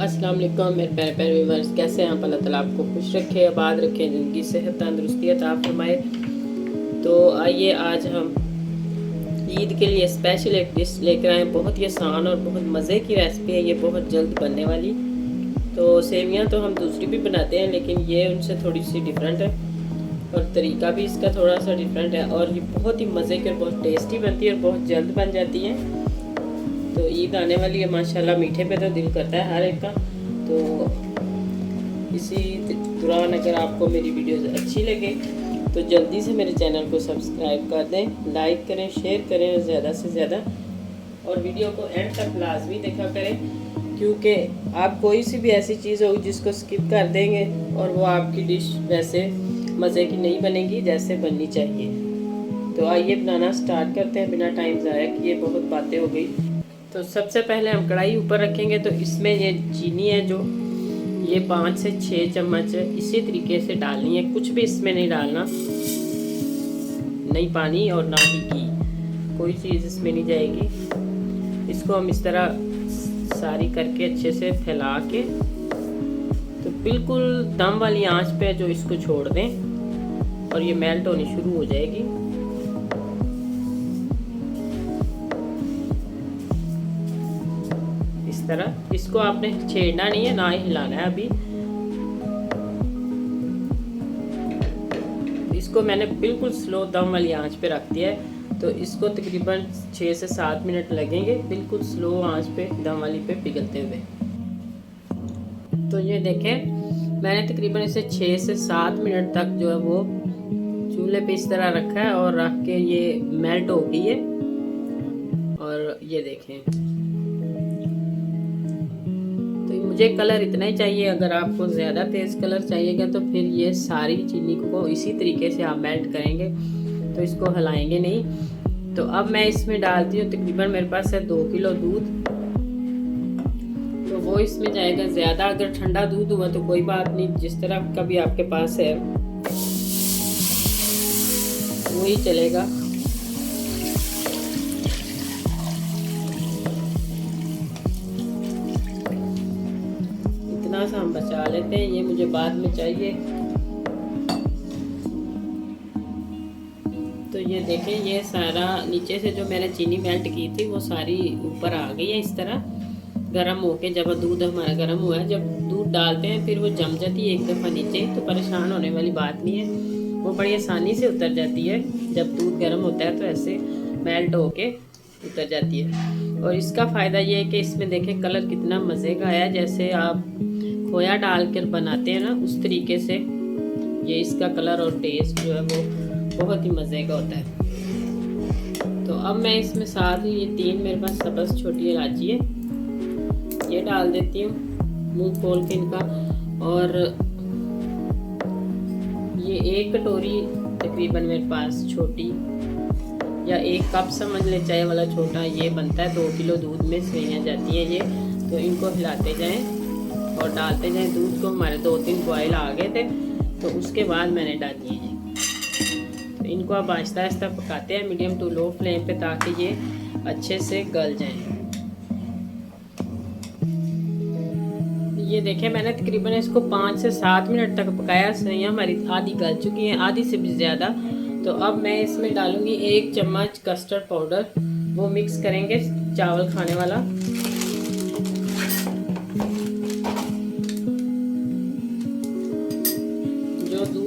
अस्सलाम वालेकुम मेरे प्यारे प्यारे व्यूअर्स, कैसे हैं आप? अल्लाह ताला आपको खुश रखे, आबाद रखे, ज़िंदगी सेहत तंदुरुस्ती अता फरमाए। तो आइए आज हम ईद के लिए स्पेशल एक डिश लेकर आए। बहुत ही आसान और बहुत मज़े की रेसिपी है, ये बहुत जल्द बनने वाली। तो सेवियां तो हम दूसरी भी बनाते हैं, लेकिन ये उनसे थोड़ी सी डिफरेंट है और तरीका भी इसका थोड़ा सा डिफरेंट है। और ये बहुत ही मज़े की और बहुत टेस्टी बनती है और बहुत जल्द बन जाती है। तो ईद आने वाली है माशाल्लाह, मीठे पे तो दिल करता है हर एक का। तो इसी दौरान अगर आपको मेरी वीडियोस अच्छी लगे तो जल्दी से मेरे चैनल को सब्सक्राइब कर दें, लाइक करें, शेयर करें ज़्यादा से ज़्यादा, और वीडियो को एंड तक लाजमी देखा करें, क्योंकि आप कोई सी भी ऐसी चीज़ होगी जिसको स्किप कर देंगे और वो आपकी डिश वैसे मज़े की नहीं बनेगी जैसे बननी चाहिए। तो आइए बनाना स्टार्ट करते हैं बिना टाइम ज़ाया किए, बहुत बातें हो गई। तो सबसे पहले हम कढ़ाई ऊपर रखेंगे। तो इसमें ये चीनी है जो ये 5 से 6 चम्मच इसी तरीके से डालनी है, कुछ भी इसमें नहीं डालना, नहीं पानी और ना ही घी, कोई चीज़ इसमें नहीं जाएगी। इसको हम इस तरह सारी करके अच्छे से फैला के तो बिल्कुल दम वाली आंच पे जो इसको छोड़ दें और ये मेल्ट होनी शुरू हो जाएगी। तरह इसको आपने छेड़ना नहीं है, ना ही हिलाना है। अभी इसको मैंने बिल्कुल स्लो दम वाली आंच पे रख दिया है। तो इसको तकरीबन 6 से 7 मिनट लगेंगे बिल्कुल स्लो आंच पे दम वाली पे पिघलते हुए। तो ये देखें, मैंने तकरीबन इसे 6 से 7 मिनट तक जो है वो चूल्हे पे इस तरह रखा है और रख के ये मेल्ट हो गई है। और ये देखें, मुझे कलर इतना ही चाहिए। अगर आपको ज़्यादा तेज़ कलर चाहिएगा तो फिर ये सारी चीनी को इसी तरीके से आप मेल्ट करेंगे, तो इसको हिलाएंगे नहीं। तो अब मैं इसमें डालती हूँ, तकरीबन मेरे पास है 2 किलो दूध, तो वो इसमें जाएगा ज़्यादा। अगर ठंडा दूध हुआ तो कोई बात नहीं, जिस तरह का भी आपके पास है वही चलेगा। सा हम बचा लेते हैं, ये मुझे बाद में चाहिए। तो ये देखें, ये सारा नीचे से जो मैंने चीनी मेल्ट की थी वो सारी ऊपर आ गई है। इस तरह गर्म होके, जब दूध हमारा गर्म हुआ है, जब दूध डालते हैं फिर वो जम जाती है एक दफ़ा नीचे, तो परेशान होने वाली बात नहीं है, वो बड़ी आसानी से उतर जाती है। जब दूध गर्म होता है तो ऐसे मेल्ट होके उतर जाती है। और इसका फ़ायदा ये है कि इसमें देखें कलर कितना मज़े का आया, जैसे आप खोया डाल कर बनाते हैं ना, उस तरीके से ये इसका कलर और टेस्ट जो है वो बहुत ही मज़े का होता है। तो अब मैं इसमें साथ ही ये 3 मेरे पास सब्ज़ छोटी इलायची है, ये डाल देती हूँ मुंह खोल के इनका। और ये 1 कटोरी तकरीबन मेरे पास छोटी, या 1 कप समझ ले चाय वाला छोटा, ये बनता है 2 किलो दूध में सेवइयाँ जाती हैं ये। तो इनको हिलाते जाएं और डालते जाएं दूध को। हमारे 2-3 बॉयल आ गए थे, तो उसके बाद मैंने डाल दिए जी। तो इनको अब आहिस्ता आहिस्ता पकाते हैं मीडियम टू लो फ्लेम पे, ताकि ये अच्छे से गल जाएं। ये देखें, मैंने तकरीबन इसको 5 से 7 मिनट तक पकाया। सेवइयाँ हमारी आधी गल चुकी हैं, आधी से भी ज़्यादा। तो अब मैं इसमें डालूँगी 1 चम्मच कस्टर्ड पाउडर, वो मिक्स करेंगे चावल खाने वाला।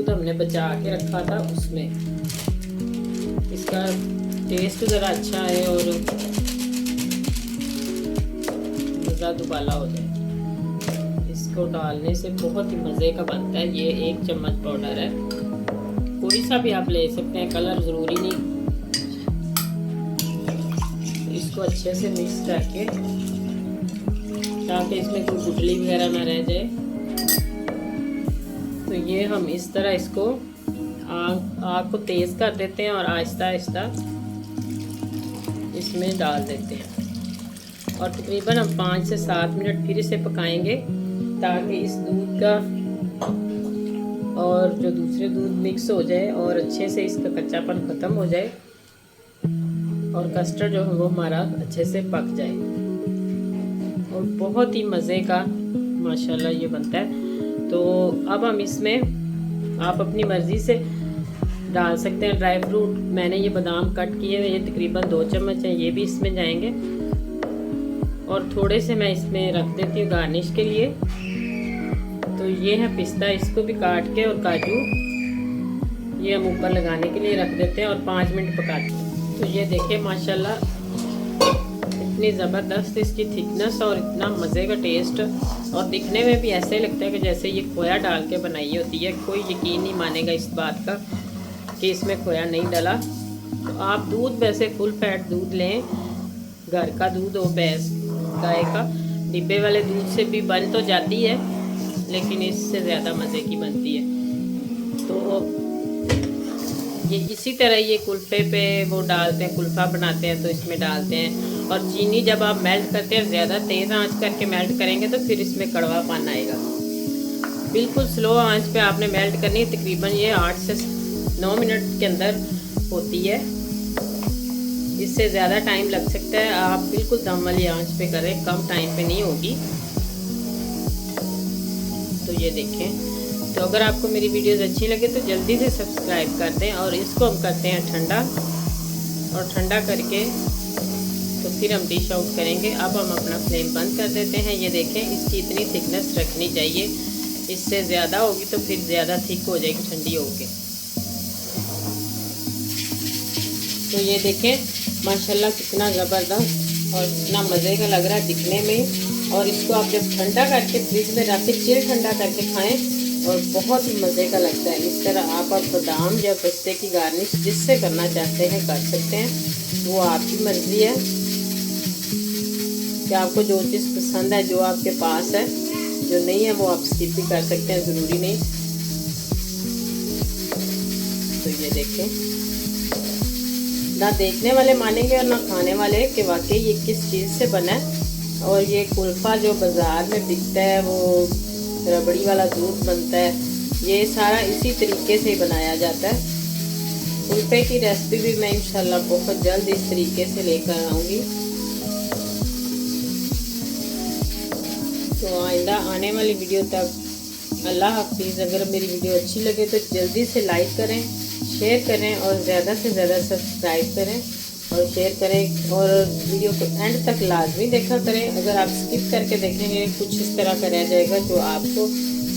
हमने बचा के रखा था उसमें, इसका टेस्ट ज़रा अच्छा है और मज़ा दुबाला हो जाए। इसको डालने से बहुत ही मज़े का बनता है। ये 1 चम्मच पाउडर है, कोई सा भी आप ले सकते हैं, कलर ज़रूरी नहीं। इसको अच्छे से मिक्स करके, ताकि इसमें कोई गुठली वगैरह ना रह जाए। तो ये हम इस तरह इसको आग को तेज़ कर देते हैं और आहिस्ता आहिस्ता इसमें डाल देते हैं। और तकरीबन हम 5 से 7 मिनट फिर इसे पकाएंगे, ताकि इस दूध का और जो दूसरे दूध मिक्स हो जाए और अच्छे से इसका कच्चापन ख़त्म हो जाए और कस्टर्ड जो है वो हमारा अच्छे से पक जाए। और बहुत ही मज़े का माशाल्लाह ये बनता है। तो अब हम इसमें आप अपनी मर्ज़ी से डाल सकते हैं ड्राई फ्रूट। मैंने ये बादाम कट किए हुए, ये तकरीबन 2 चम्मच हैं, ये भी इसमें जाएंगे। और थोड़े से मैं इसमें रख देती हूँ गार्निश के लिए। तो ये है पिस्ता, इसको भी काट के, और काजू ये हम ऊपर लगाने के लिए रख देते हैं और 5 मिनट पकाते हैं। तो ये देखिए माशाल्लाह इतनी ज़बरदस्त इसकी थिकनेस और इतना मज़े का टेस्ट, और दिखने में भी ऐसे लगता है कि जैसे ये खोया डाल के बनाई होती है। कोई यकीन नहीं मानेगा इस बात का कि इसमें खोया नहीं डाला। तो आप दूध वैसे फुल फैट दूध लें, घर का दूध हो, भैंस गाय का। डिब्बे वाले दूध से भी बन तो जाती है, लेकिन इससे ज़्यादा मज़े की बनती है। तो ये इसी तरह ये कुल्फ़े पे वो डालते हैं, कुल्फ़ा बनाते हैं तो इसमें डालते हैं। और चीनी जब आप मेल्ट करते हैं, ज़्यादा तेज़ आंच करके मेल्ट करेंगे तो फिर इसमें कड़वापन आएगा। बिल्कुल स्लो आंच पे आपने मेल्ट करनी है। तकरीबन ये 8 से 9 मिनट के अंदर होती है, इससे ज़्यादा टाइम लग सकता है। आप बिल्कुल दम वाली आंच पे करें, कम टाइम पे नहीं होगी। तो ये देखें। तो अगर आपको मेरी वीडियोज़ अच्छी लगे तो जल्दी से सब्सक्राइब कर दें। और इसको हम करते हैं ठंडा, और ठंडा करके तो फिर हम डिश आउट करेंगे। अब हम अपना फ्लेम बंद कर देते हैं। ये देखें, इसकी इतनी थिकनेस रखनी चाहिए, इससे ज़्यादा होगी तो फिर ज़्यादा थिक हो जाएगी ठंडी होके। तो ये देखें माशाल्लाह कितना ज़बरदस्त और कितना मज़े का लग रहा है दिखने में। और इसको आप जब ठंडा करके फ्रिज में रख के चिल ठंडा करके खाएं और बहुत ही मज़े का लगता है। इस तरह आप बादाम या पिस्ते की गार्निश जिससे करना चाहते हैं कर सकते हैं, वो आपकी मर्ज़ी है कि आपको जो चीज़ पसंद है, जो आपके पास है। जो नहीं है वो आप स्किप भी कर सकते हैं, ज़रूरी नहीं। तो ये देखें, ना देखने वाले मानेंगे और ना खाने वाले कि वाकई ये किस चीज़ से बना है। और ये कुल्फ़ा जो बाज़ार में बिकता है, वो रबड़ी वाला दूध बनता है, ये सारा इसी तरीके से ही बनाया जाता है। कुल्फ़े की रेसिपी भी मैं इंशाल्लाह बहुत जल्द इस तरीके से लेकर आऊँगी। तो आइंदा आने वाली वीडियो तक अल्लाह हाफिज़। अगर मेरी वीडियो अच्छी लगे तो जल्दी से लाइक करें, शेयर करें और ज़्यादा से ज़्यादा सब्सक्राइब करें और शेयर करें। और वीडियो को एंड तक लाजमी देखा करें। अगर आप स्किप करके देखेंगे कुछ इस तरह का रह जाएगा जो आपको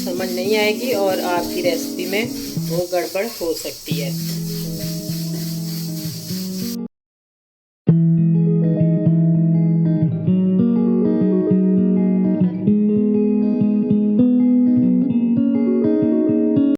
समझ नहीं आएगी और आपकी रेसिपी में वो गड़बड़ हो सकती है।